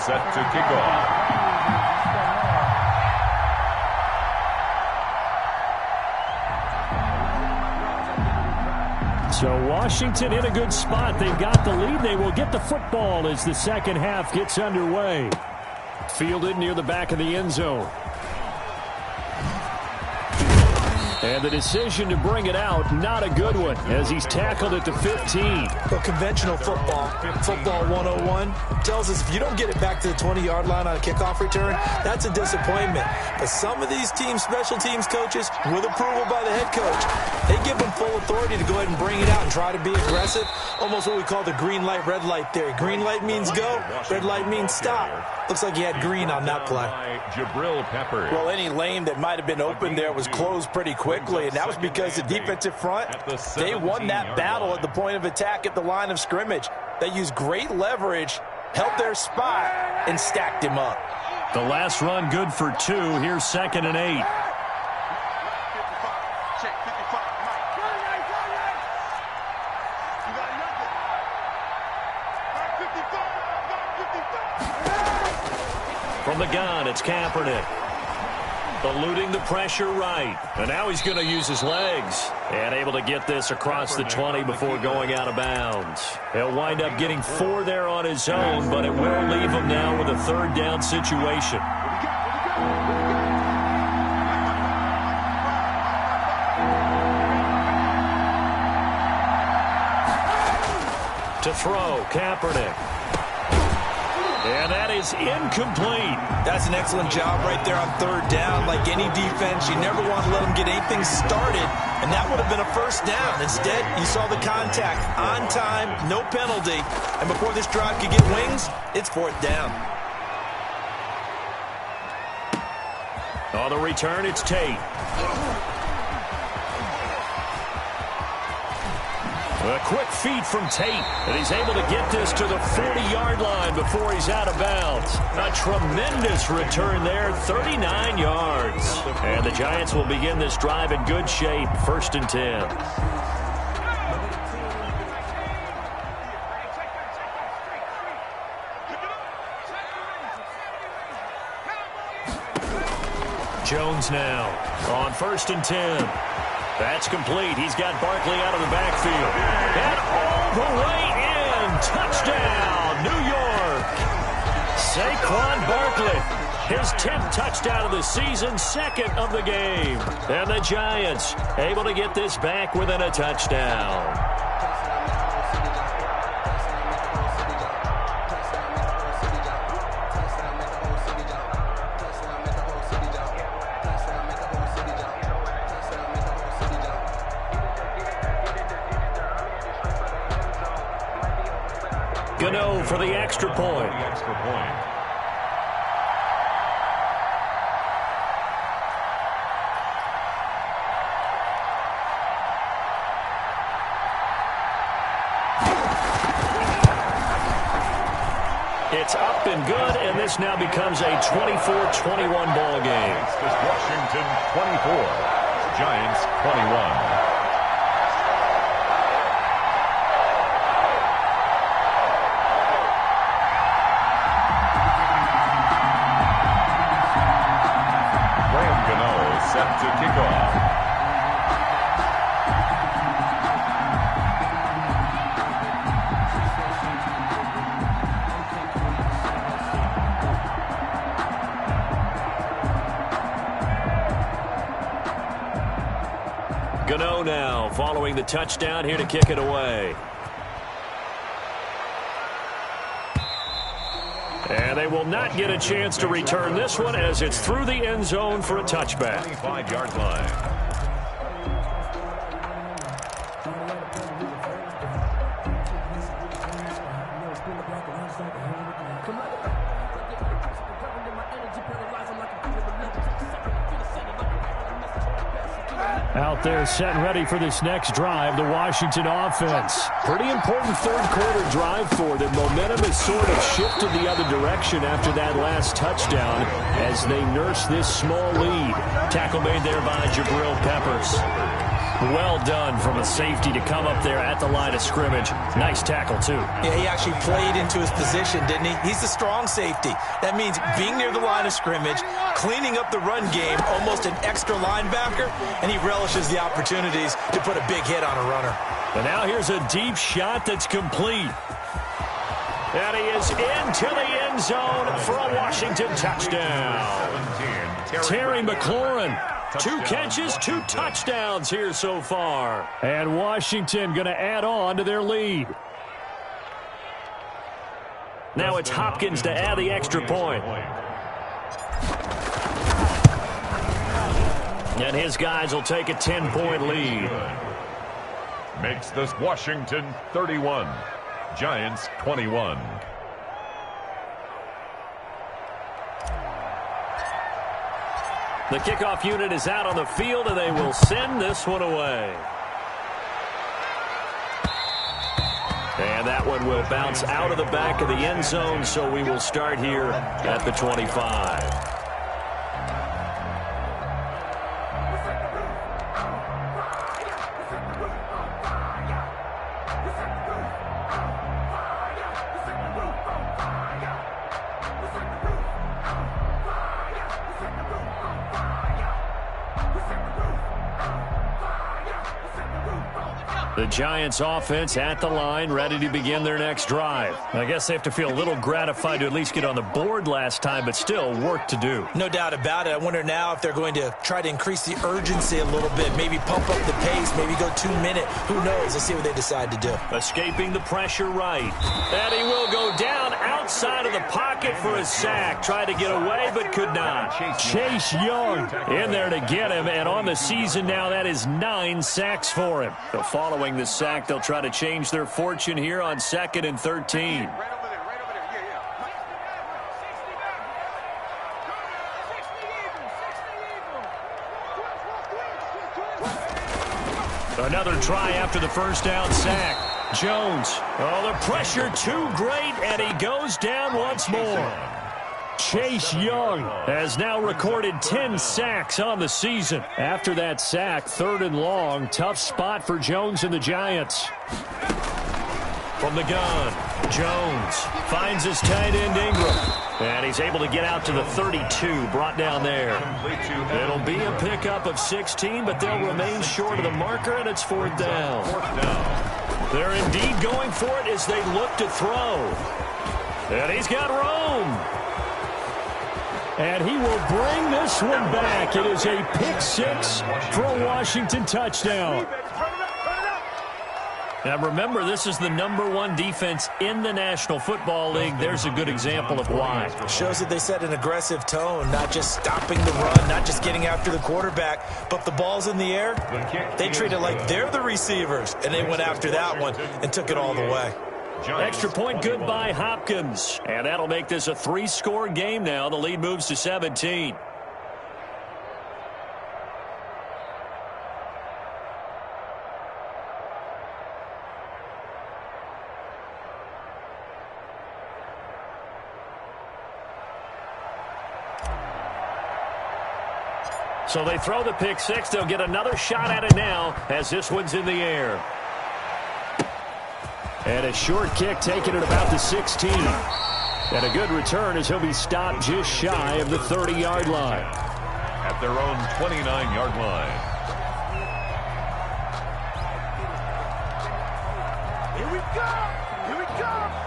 set to kick off. So Washington in a good spot. They've got the lead. They will get the football as the second half gets underway. Fielded near the back of the end zone. And the decision to bring it out, not a good one, as he's tackled at the 15. Well, conventional football 101, tells us if you don't get it back to the 20-yard line on a kickoff return, that's a disappointment. But some of these teams, special teams coaches, with approval by the head coach, they give them full authority to go ahead and bring it out and try to be aggressive. Almost what we call the green light, red light theory. Green light means go, red light means stop. Looks like he had green on that play. Well, any lane that might have been open there was closed pretty quickly, and that was because the defensive front, they won that battle at the point of attack at the line of scrimmage. They used great leverage, held their spot, and stacked him up. The last run good for 2. Here's 2nd and 8. From the gun, it's Kaepernick. Eluding the pressure right. And now he's going to use his legs. And able to get this across the 20 before going out of bounds. He'll wind up getting 4 there on his own, but it will leave him now with a 3rd down situation. To throw, Kaepernick. And that is incomplete. That's an excellent job right there on 3rd down. Like any defense, you never want to let them get anything started, and that would have been a 1st down. Instead, you saw the contact on time, no penalty, and before this drive could get wings, it's 4th down. On the return, it's Tate. A quick feed from Tate, and he's able to get this to the 40-yard line before he's out of bounds. A tremendous return there, 39 yards. And the Giants will begin this drive in good shape, 1st and 10. Jones now on 1st and 10. That's complete. He's got Barkley out of the backfield. And all the way in. Touchdown, New York. Saquon Barkley. His 10th touchdown of the season, 2nd of the game. And the Giants able to get this back within a touchdown. Gano for the extra point. It's up and good, and this now becomes a 24-21 ball game. Washington 24, Giants 21. Set to kick off. Gano now following the touchdown here to kick it away. And they will not get a chance to return this one as it's through the end zone for a touchback. 25-yard line. Out there set and ready for this next drive, the Washington offense. Pretty important third-quarter drive for them. Momentum has sort of shifted the other direction after that last touchdown as they nurse this small lead. Tackle made there by Jabril Peppers. Well done from a safety to come up there at the line of scrimmage. Nice tackle, too. Yeah, he actually played into his position, didn't he? He's a strong safety. That means being near the line of scrimmage, cleaning up the run game, almost an extra linebacker, and he relishes the opportunities to put a big hit on a runner. And now here's a deep shot that's complete. And he is into the end zone for a Washington touchdown. Terry McLaurin. 2 catches, 2 touchdowns here so far. And Washington going to add on to their lead. Now it's Hopkins to add the extra point. And his guys will take a 10-point lead. Makes this Washington 31. Giants 21. The kickoff unit is out on the field, and they will send this one away. And that one will bounce out of the back of the end zone, so we will start here at the 25. The Giants offense at the line, ready to begin their next drive. I guess they have to feel a little gratified to at least get on the board last time, but still work to do. No doubt about it. I wonder now if they're going to try to increase the urgency a little bit, maybe pump up the pace, maybe go 2-minute. Who knows? Let's see what they decide to do. Escaping the pressure right. And he will go down outside of the pocket for a sack. Tried to get away, but could not. Chase Young in there to get him, and on the season now, that is 9 sacks for him. So following the sack, they'll try to change their fortune here on 2nd and 13. Another try after the first down sack. Jones. Oh, the pressure too great, and he goes down once more. Chase Young has now recorded 10 sacks on the season. After that sack, 3rd and long, tough spot for Jones and the Giants. From the gun, Jones finds his tight end Ingram. And he's able to get out to the 32, brought down there. It'll be a pickup of 16, but they'll remain short of the marker, and it's 4th down. They're indeed going for it as they look to throw. And he's got room. And he will bring this one back. It is a pick 6 for a Washington touchdown. Now remember, this is the #1 defense in the National Football League. There's a good example of why. Shows that they set an aggressive tone, not just stopping the run, not just getting after the quarterback, but if the ball's in the air, they treat it like they're the receivers, and they went after that one and took it all the way. Extra point good by Hopkins. And that'll make this a 3-score game now. The lead moves to 17. So they throw the pick 6. They'll get another shot at it now as this one's in the air. And a short kick taken at about the 16. And a good return as he'll be stopped just shy of the 30-yard line. At their own 29-yard line. Here we go! Here we go!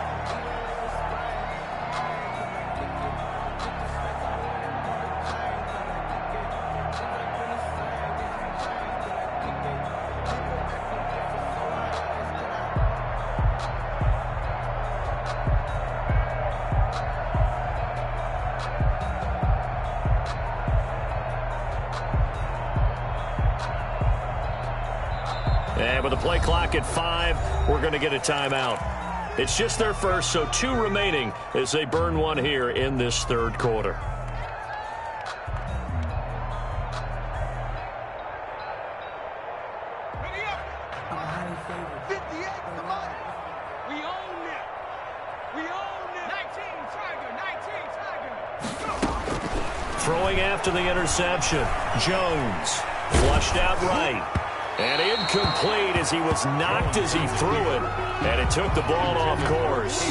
And with the play clock at 5, we're going to get a timeout. It's just their first, so 2 remaining as they burn one here in this 3rd quarter. Ready up! 58, come on! We own it! We own it! 19, Tiger! 19, Tiger! Throwing after the interception. Jones flushed out right. And incomplete as he was knocked as he threw it, and it took the ball off course.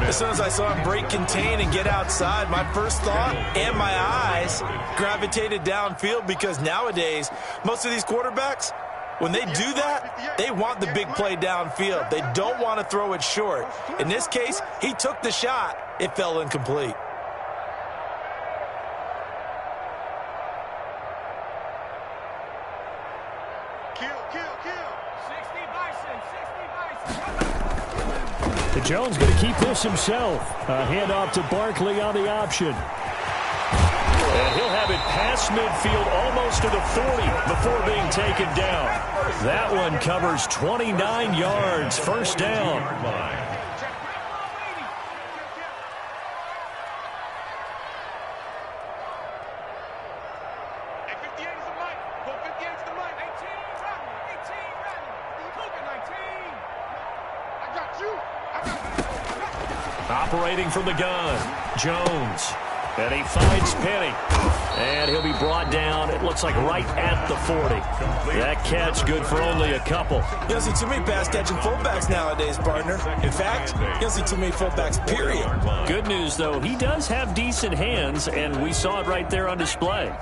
As soon as I saw him break contain and get outside, my first thought and my eyes gravitated downfield, because nowadays, most of these quarterbacks, when they do that, they want the big play downfield. They don't want to throw it short. In this case, he took the shot. It fell incomplete. Jones going to keep this himself. A handoff to Barkley on the option. And he'll have it past midfield almost to the 40 before being taken down. That one covers 29 yards. First down. Operating from the gun, Jones. And he finds Penny. And he'll be brought down, it looks like, right at the 40. That catch good for only a couple. You don't see too many pass-catching fullbacks nowadays, partner. In fact, you don't see too many fullbacks, period. Good news, though, he does have decent hands, and we saw it right there on display.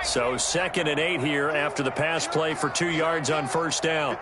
So 2nd and 8 here after the pass play for 2 yards on first down.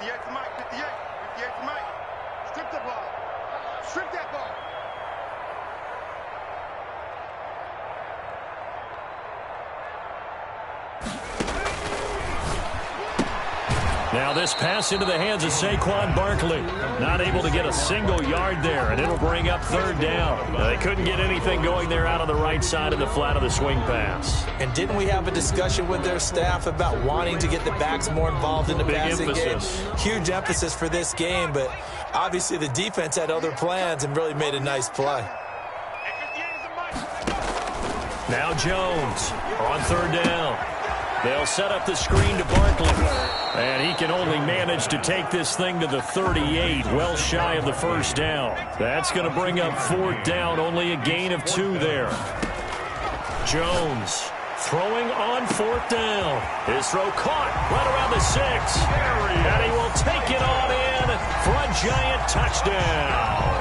Now this pass into the hands of Saquon Barkley. Not able to get a single yard there, and it'll bring up 3rd down. They couldn't get anything going there out on the right side of the flat of the swing pass. And didn't we have a discussion with their staff about wanting to get the backs more involved in the passing game? Huge emphasis for this game, but obviously the defense had other plans and really made a nice play. Now Jones on 3rd down. They'll set up the screen to Barkley. And he can only manage to take this thing to the 38, well shy of the first down. That's going to bring up 4th down, only a gain of 2 there. Jones throwing on 4th down. His throw caught right around the 6. And he will take it on in for a Giant touchdown.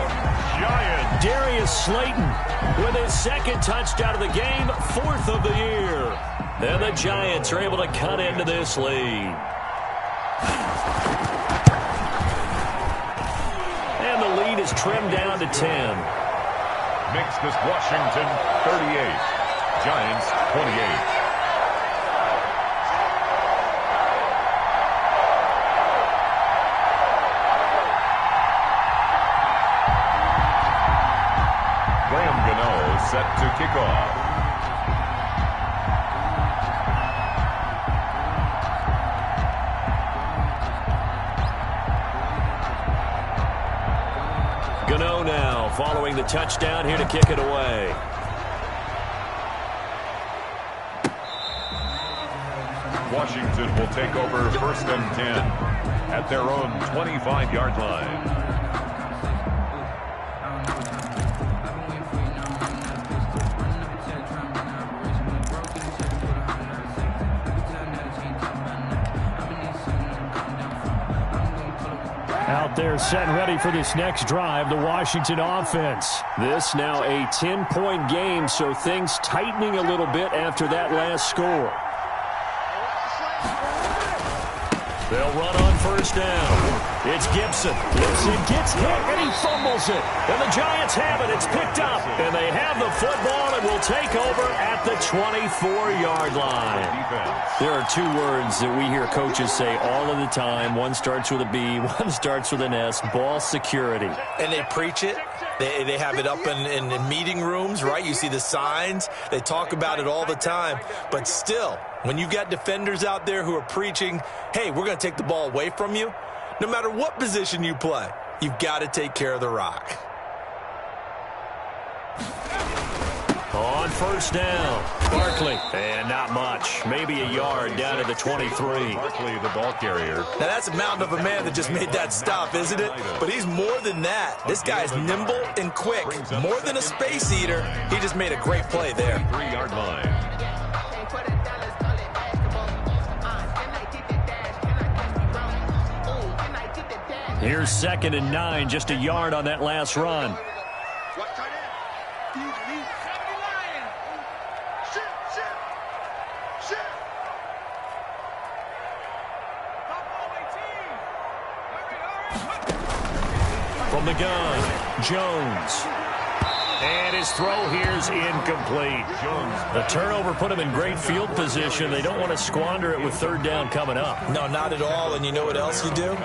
Darius Slayton with his 2nd touchdown of the game, 4th of the year. And the Giants are able to cut into this lead. And the lead is trimmed down to 10. Makes this Washington 38, Giants 28. Set to kick off. Gano now following the touchdown here to kick it away. Washington will take over 1st and 10 at their own 25-yard line. Out there set and ready for this next drive, the Washington offense. This now a 10-point game, so things tightening a little bit after that last score. They'll run on 1st down. It's Gibson. Gibson gets hit, and he fumbles it. And the Giants have it. It's picked up. And they have the football and will take over at the 24-yard line. There are 2 words that we hear coaches say all of the time. One starts with a B, one starts with an S. Ball security. And they preach it. They have it up in meeting rooms, right? You see the signs. They talk about it all the time. But still, when you've got defenders out there who are preaching, hey, we're going to take the ball away from you, no matter what position you play, you've got to take care of the rock. On 1st down, Barkley, and not much. Maybe a yard down to the 23. Barkley, the ball carrier. Now, that's a mountain of a man that just made that stop, isn't it? But he's more than that. This guy's nimble and quick. More than a space eater, he just made a great play there. 3-yard line. Here's 2nd and 9, just a yard on that last run. From the gun, Jones. And his throw here is incomplete. The turnover put him in great field position. They don't want to squander it with 3rd down coming up. No, not at all. And you know what else you do?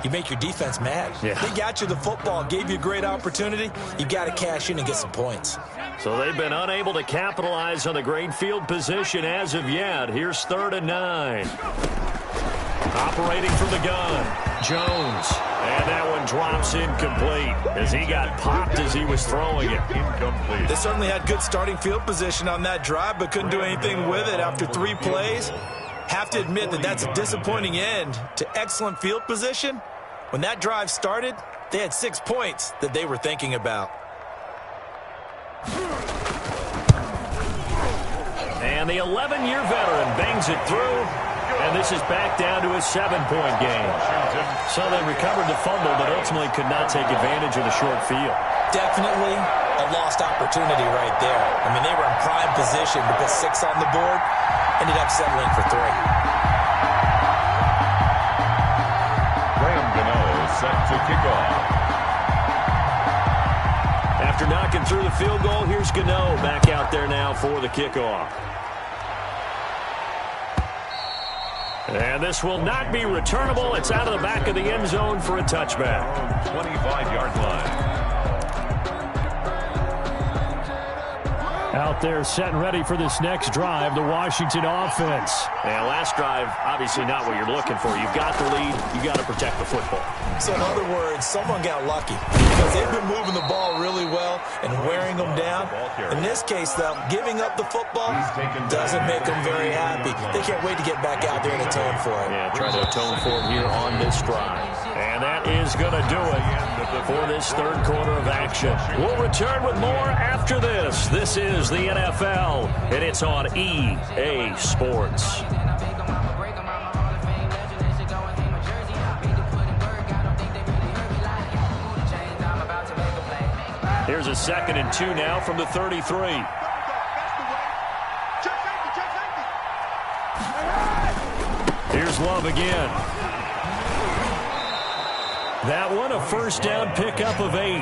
You make your defense mad. Yeah. They got you the football, gave you a great opportunity. You got to cash in and get some points. So they've been unable to capitalize on the great field position as of yet. Here's 3rd and 9. Operating from the gun, Jones. And that one drops incomplete as he got popped as he was throwing it. Incomplete. They certainly had good starting field position on that drive, but couldn't do anything with it after 3 plays. Have to admit that that's a disappointing end to excellent field position. When that drive started, they had 6 points that they were thinking about. And the 11-year veteran bangs it through. And this is back down to a 7-point game. So they recovered the fumble, but ultimately could not take advantage of the short field. Definitely a lost opportunity right there. I mean, they were in prime position to put 6 on the board. Ended up settling for 3. Graham Gano set to kick off. After knocking through the field goal, here's Gano back out there now for the kickoff. And this will not be returnable. It's out of the back of the end zone for a touchback. 25-yard line. Out there set and ready for this next drive, the Washington offense. And last drive, obviously not what you're looking for. You've got the lead. You've got to protect the football. So in other words, someone got lucky because they've been moving the ball really well and wearing them down. In this case, though, giving up the football doesn't make them very happy. They can't wait to get back out there and atone for it. Yeah, try to atone for it here on this drive. And that is going to do it for this 3rd quarter of action. We'll return with more after this. This is the NFL, and it's on EA Sports. Here's a 2nd and 2 now from the 33. Here's Love again. That one, a 1st down pickup of 8.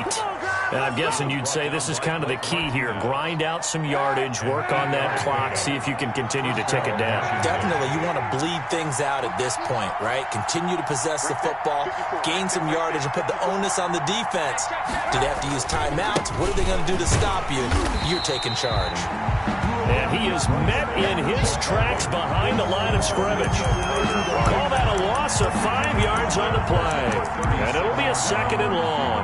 And I'm guessing you'd say this is kind of the key here. Grind out some yardage, work on that clock, see if you can continue to tick it down. Definitely, you want to bleed things out at this point, right? Continue to possess the football, gain some yardage, and put the onus on the defense. Do they have to use timeouts? What are they going to do to stop you? You're taking charge. And he is met in his tracks behind the line of scrimmage. Call that a loss of 5 yards on the play. And it'll be a 2nd and long.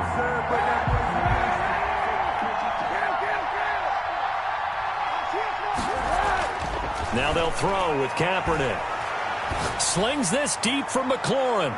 Now they'll throw with Kaepernick. Slings this deep from McLaurin.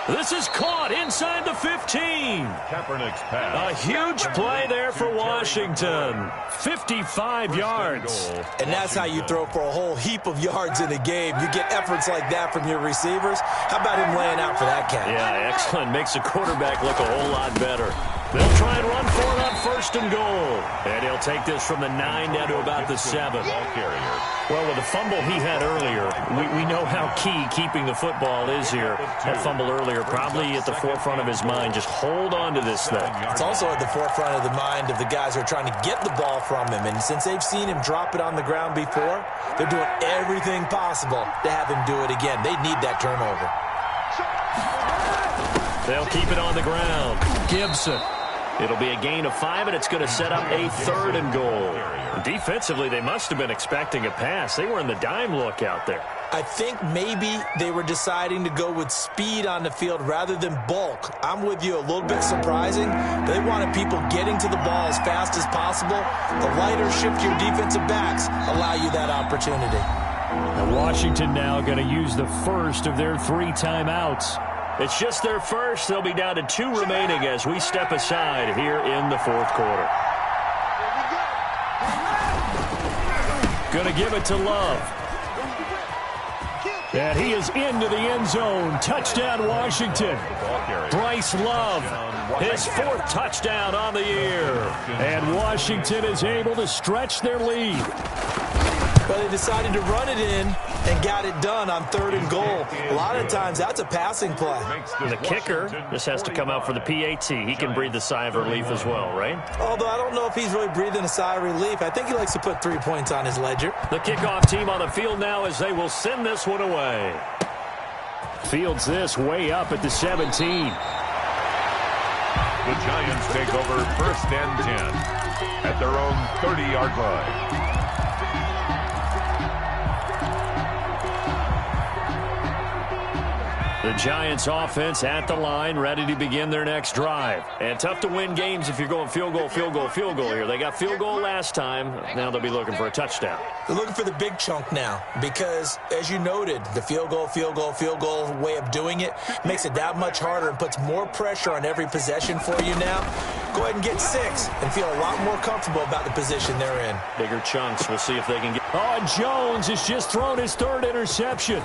This is caught inside the 15. Kaepernick's pass. A huge play there for Washington. 55 yards. And that's how you throw for a whole heap of yards in a game. You get efforts like that from your receivers. How about him laying out for that catch? Yeah, excellent. Makes the quarterback look a whole lot better. They'll try and run for it on 1st and goal. And he'll take this from the 9 down to about the 7. Well, with the fumble he had earlier, we know how key keeping the football is here. That fumble earlier probably at the forefront of his mind. Just hold on to this thing. It's also at the forefront of the mind of the guys who are trying to get the ball from him. And since they've seen him drop it on the ground before, they're doing everything possible to have him do it again. They need that turnover. They'll keep it on the ground. Gibson. It'll be a gain of 5, and it's going to set up a 3rd and goal. Defensively, they must have been expecting a pass. They were in the dime look out there. I think maybe they were deciding to go with speed on the field rather than bulk. I'm with you, a little bit surprising. They wanted people getting to the ball as fast as possible. The lighter, shiftier defensive backs allow you that opportunity. And Washington now going to use the first of their 3 timeouts. It's just their first. They'll be down to 2 remaining as we step aside here in the 4th quarter. Going to give it to Love. And he is into the end zone. Touchdown, Washington. Bryce Love, his 4th touchdown on the year. And Washington is able to stretch their lead. But they decided to run it in and got it done on 3rd and goal. A lot of times, that's a passing play. The kicker just has to come out for the PAT. He can breathe a sigh of relief as well, right? Although I don't know if he's really breathing a sigh of relief. I think he likes to put 3 points on his ledger. The kickoff team on the field now as they will send this one away. Fields this way up at the 17. The Giants take over 1st and 10 at their own 30-yard line. The Giants offense at the line, ready to begin their next drive. And tough to win games if you're going field goal, field goal, field goal here. They got field goal last time. Now they'll be looking for a touchdown. They're looking for the big chunk now because, as you noted, the field goal way of doing it makes it that much harder and puts more pressure on every possession for you now. Go ahead and get 6 and feel a lot more comfortable about the position they're in. Bigger chunks. We'll see if they can get... Oh, and Jones has just thrown his 3rd interception.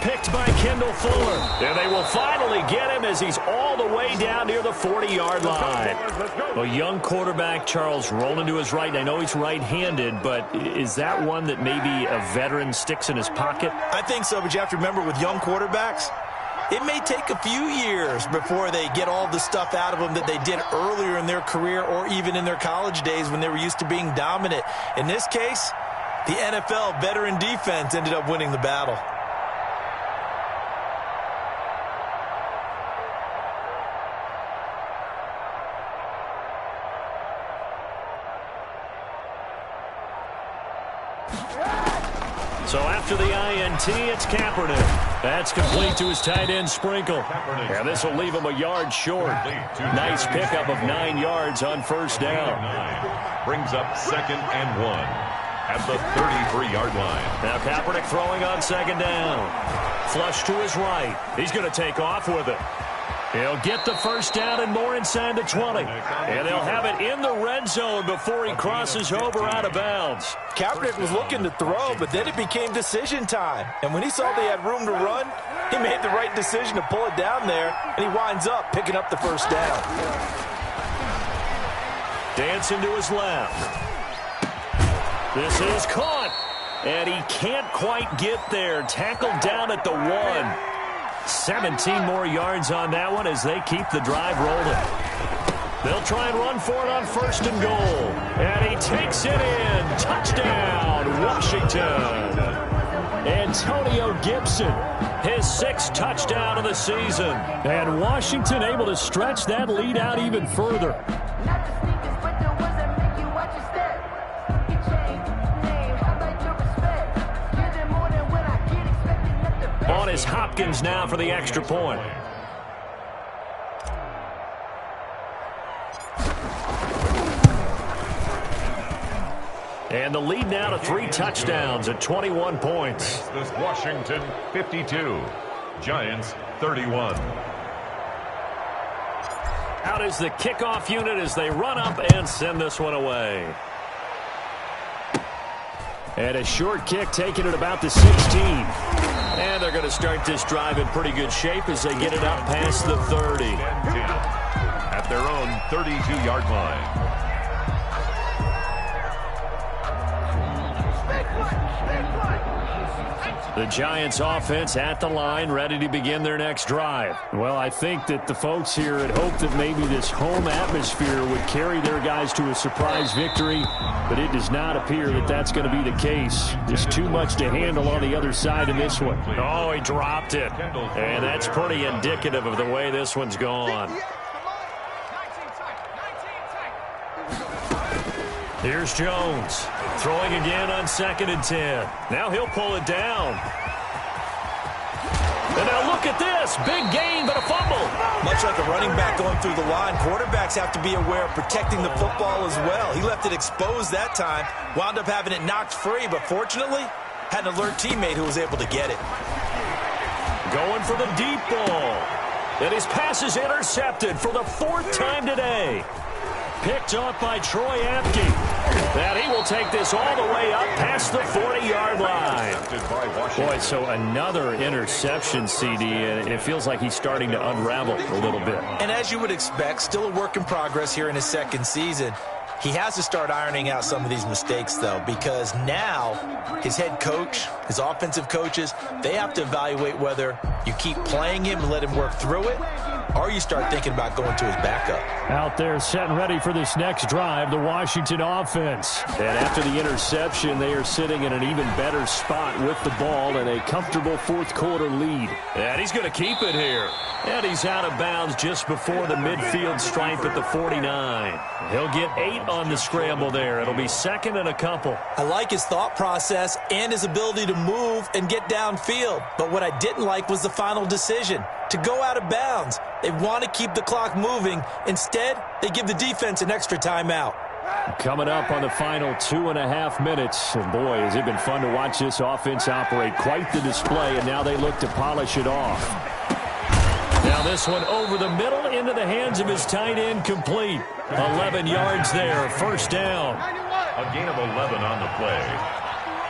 Picked by Kendall Fuller. And they will finally get him as he's all the way down near the 40-yard line. A young quarterback, Charles, rolling to his right. I know he's right-handed, but is that one that maybe a veteran sticks in his pocket? I think so, but you have to remember with young quarterbacks, it may take a few years before they get all the stuff out of them that they did earlier in their career or even in their college days when they were used to being dominant. In this case, the NFL veteran defense ended up winning the battle. So after the INT, it's Kaepernick. That's complete to his tight end, Sprinkle. And this will leave him a yard short. Nice pickup of 9 yards on 1st down. Brings up 2nd and 1 at the 33-yard line. Now Kaepernick throwing on 2nd down. Flush to his right. He's going to take off with it. He'll get the 1st down and more inside the 20. And they'll have it in the red zone before he crosses over out of bounds. Kaepernick was looking to throw, but then it became decision time. And when he saw they had room to run, he made the right decision to pull it down there, and he winds up picking up the 1st down. Dancing to his left. This is caught. And he can't quite get there. Tackled down at the 1. 17 more yards on that one as they keep the drive rolling. They'll try and run for it on 1st and goal. And he takes it in. Touchdown, Washington. Antonio Gibson, his 6th touchdown of the season. And Washington able to stretch that lead out even further. On is Hopkins now for the extra point. And the lead now to 3 touchdowns at 21 points. This Washington 52, Giants 31. Out is the kickoff unit as they run up and send this one away. And a short kick taken at about the 16. And they're going to start this drive in pretty good shape as they get it up past the 30. At their own 32-yard line. The Giants offense at the line, ready to begin their next drive. Well, I think that the folks here had hoped that maybe this home atmosphere would carry their guys to a surprise victory, but it does not appear that that's going to be the case. Just too much to handle on the other side of this one. Oh, he dropped it. And that's pretty indicative of the way this one's gone. Here's Jones. Throwing again on 2nd and 10. Now he'll pull it down. And now look at this. Big gain, but a fumble. Much like a running back going through the line, quarterbacks have to be aware of protecting the football as well. He left it exposed that time. Wound up having it knocked free, but fortunately, had an alert teammate who was able to get it. Going for the deep ball. And his pass is intercepted for the 4th time today. picked off by Troy Apke. And he will take this all the way up past the 40-yard line. Boy, so another interception, CD, and it feels like he's starting to unravel a little bit. And as you would expect, still a work in progress here in his second season. He has to start ironing out some of these mistakes, though, because now his head coach, his offensive coaches, they have to evaluate whether you keep playing him and let him work through it, or you start thinking about going to his backup. Out there set and ready for this next drive, the Washington offense. And after the interception, they are sitting in an even better spot with the ball and a comfortable fourth-quarter lead. And he's going to keep it here. And he's out of bounds just before the midfield stripe at the 49. He'll get 8 on the scramble there. It'll be second and a couple. I like his thought process and his ability to move and get downfield. But what I didn't like was the final decision, to go out of bounds. They want to keep the clock moving. Instead, they give the defense an extra timeout. Coming up on the final 2.5 minutes. And boy, has it been fun to watch this offense operate. Quite the display, and now they look to polish it off. Now this one over the middle into the hands of his tight end, complete. 11 yards there, first down. A gain of 11 on the play.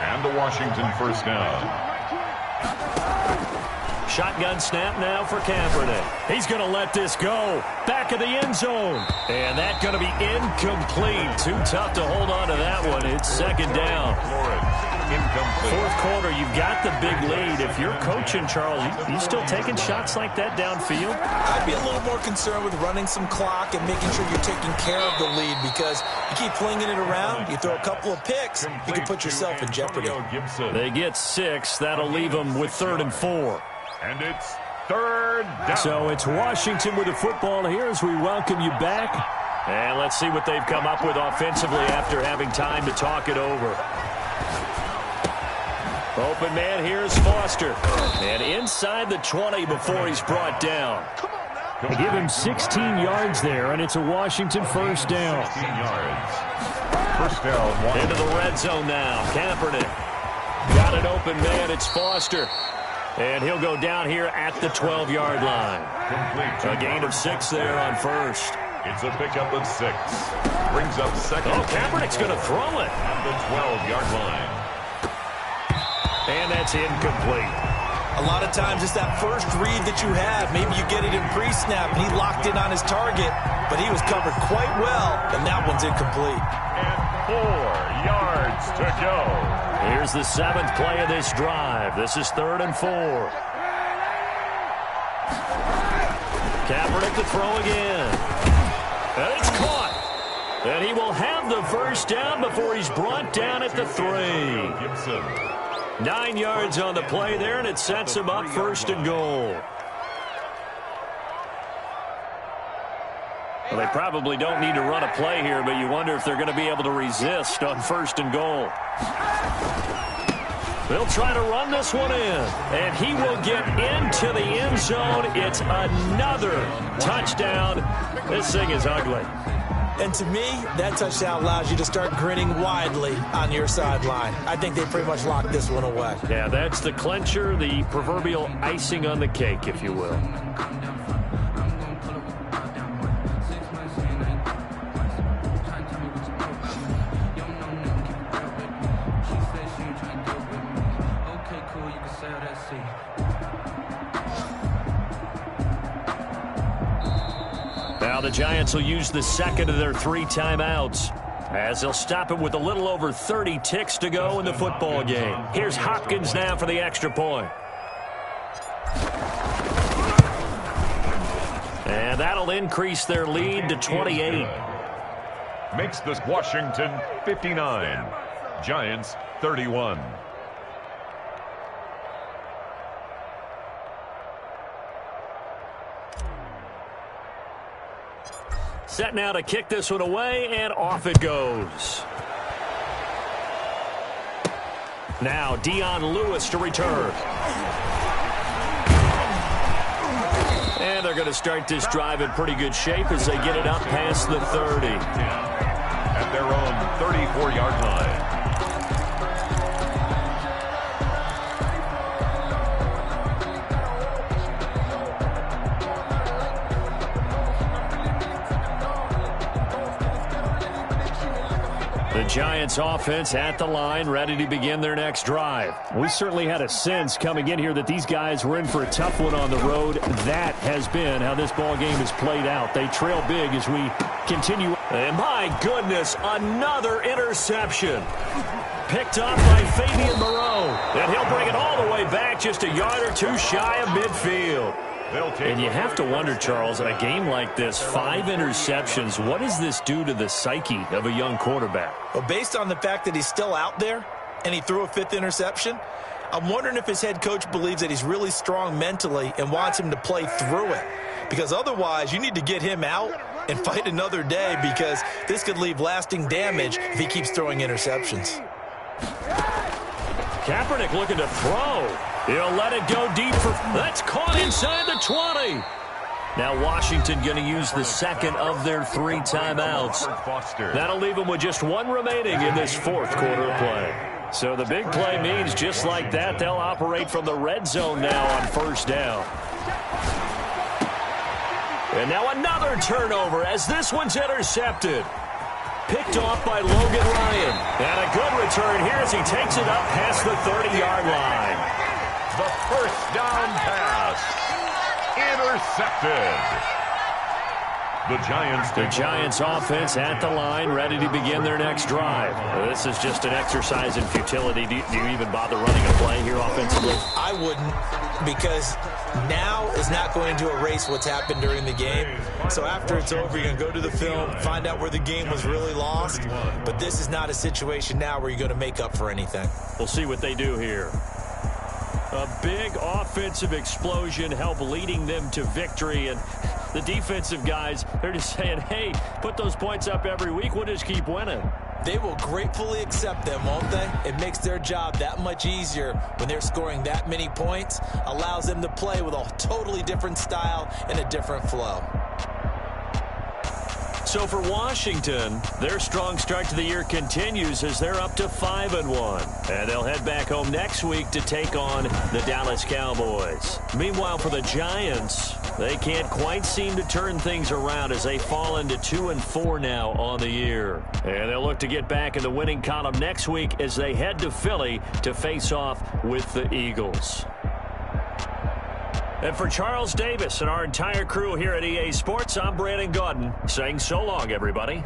And the Washington first down. Shotgun snap now for Kaepernick. He's going to let this go. Back of the end zone. And that's going to be incomplete. Too tough to hold on to that one. It's second down. Incomplete. Fourth quarter, you've got the big lead. If you're coaching, Charles, you still taking shots like that downfield? I'd be a little more concerned with running some clock and making sure you're taking care of the lead, because you keep flinging it around, you throw a couple of picks, you can put yourself in jeopardy. They get 6. That'll leave them with 3rd and 4. And it's third down. So it's Washington with the football here as we welcome you back. And let's see what they've come up with offensively after having time to talk it over. Open man, here's Foster. And inside the 20 before he's brought down. They give him 16 yards there, and it's a Washington first down. 16 yards. First down. Into the red zone now. Kaepernick. Got an open man. It's Foster. And he'll go down here at the 12-yard line. A gain of 6 there on first. It's a pickup of 6. Brings up second. Oh, Kaepernick's going to throw it. At the 12-yard line. And that's incomplete. A lot of times it's that first read that you have. Maybe you get it in pre-snap, and he locked in on his target, but he was covered quite well, and that one's incomplete. And 4 yards to go. Here's the 7th play of this drive. This is 3rd and 4. Kaepernick to throw again. And it's caught. And he will have the first down before he's brought down at the 3. Gibson. 9 yards on the play there, and it sets him up 1st and goal. Well, they probably don't need to run a play here, but you wonder if they're going to be able to resist on 1st and goal. They'll try to run this one in, and he will get into the end zone. It's another touchdown. This thing is ugly. And to me, that touchdown allows you to start grinning widely on your sideline. I think they pretty much locked this one away. Yeah, that's the clincher, the proverbial icing on the cake, if you will. Now the Giants will use the second of their 3 timeouts, as they'll stop it with a little over 30 ticks to go in the football game. Here's Hopkins now for the extra point. And that'll increase their lead to 28. Makes this Washington 59. Giants 31. Set now to kick this one away, and off it goes. Now Dion Lewis to return. And they're going to start this drive in pretty good shape as they get it up past the 30. At their own 34-yard line. Giants offense at the line, ready to begin their next drive. We certainly had a sense coming in here that these guys were in for a tough one on the road. That has been how this ball game has played out. They trail big as we continue. And my goodness, another interception. Picked up by Fabian Moreau. And he'll bring it all the way back just a yard or two shy of midfield. And you have to wonder, Charles, in a game like this, 5 interceptions, what does this do to the psyche of a young quarterback? Well, based on the fact that he's still out there and he threw a 5th interception, I'm wondering if his head coach believes that he's really strong mentally and wants him to play through it. Because otherwise, you need to get him out and fight another day, because this could leave lasting damage if he keeps throwing interceptions. Kaepernick looking to throw. He'll let it go deep for... That's caught inside the 20. Now Washington going to use the second of their 3 timeouts. That'll leave them with just 1 remaining in this 4th quarter of play. So the big play means just like that, they'll operate from the red zone now on 1st down. And now another turnover as this one's intercepted. Picked off by Logan Ryan. And a good return here as he takes it up past the 30-yard line. The first down pass. Intercepted. The Giants offense at the line, ready to begin their next drive. This is just an exercise in futility. Do you even bother running a play here offensively? I wouldn't, because now is not going to erase what's happened during the game. So after it's over, you're going to go to the film, find out where the game was really lost. But this is not a situation now where you're going to make up for anything. We'll see what they do here. A big offensive explosion helped leading them to victory, and the defensive guys, they're just saying, hey, put those points up every week, we'll just keep winning. They will gratefully accept them, won't they? It makes their job that much easier when they're scoring that many points, allows them to play with a totally different style and a different flow. So for Washington, their strong start to the year continues as they're up to 5-1. And they'll head back home next week to take on the Dallas Cowboys. Meanwhile, for the Giants, they can't quite seem to turn things around as they fall into 2-4 now on the year. And they'll look to get back in the winning column next week as they head to Philly to face off with the Eagles. And for Charles Davis and our entire crew here at EA Sports, I'm Brandon Gaudin saying so long, everybody.